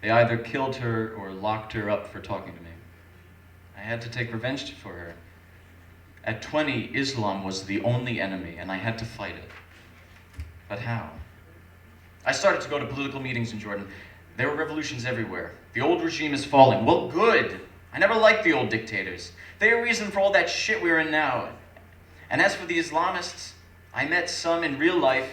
They either killed her or locked her up for talking to me. I had to take revenge for her. At 20, Islam was the only enemy, and I had to fight it. But how? I started to go to political meetings in Jordan. There were revolutions everywhere. The old regime is falling. Well, good. I never liked the old dictators. They're a reason for all that shit we're in now. And as for the Islamists, I met some in real life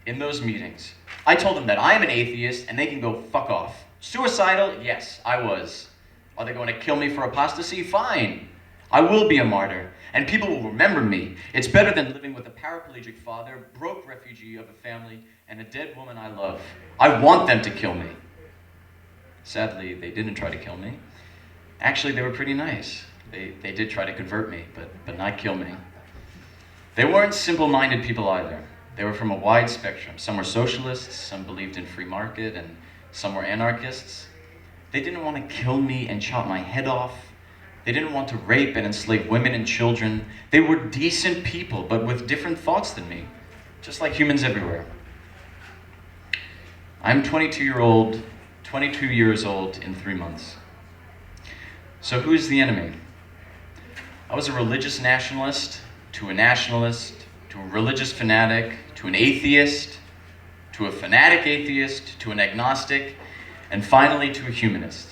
in those meetings. I told them that I'm an atheist and they can go fuck off. Suicidal? Yes, I was. Are they going to kill me for apostasy? Fine. I will be a martyr, and people will remember me. It's better than living with a paraplegic father, broke refugee of a family, and a dead woman I love. I want them to kill me. Sadly, they didn't try to kill me. Actually, they were pretty nice. They did try to convert me, but not kill me. They weren't simple-minded people either. They were from a wide spectrum. Some were socialists, some believed in free market, and some were anarchists. They didn't want to kill me and chop my head off. They didn't want to rape and enslave women and children. They were decent people, but with different thoughts than me, just like humans everywhere. I'm 22 years old in 3 months. So who's the enemy? I was a religious nationalist, to a nationalist, to a religious fanatic, to an atheist, to a fanatic atheist, to an agnostic, and finally to a humanist.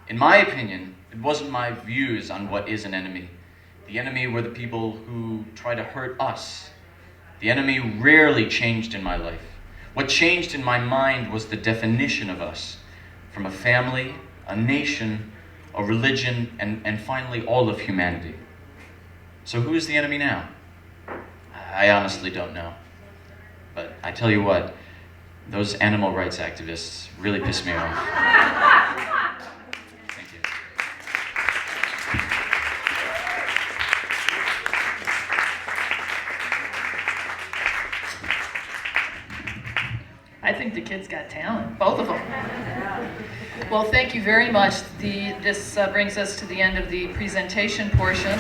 In my opinion, it wasn't my views on what is an enemy. The enemy were the people who try to hurt us. The enemy rarely changed in my life. What changed in my mind was the definition of us, from a family, a nation, a religion, and finally all of humanity. So who is the enemy now? I honestly don't know. But I tell you what, those animal rights activists really piss me off. Thank you. I think the kids got talent, both of them. Well, thank you very much. This brings us to the end of the presentation portion.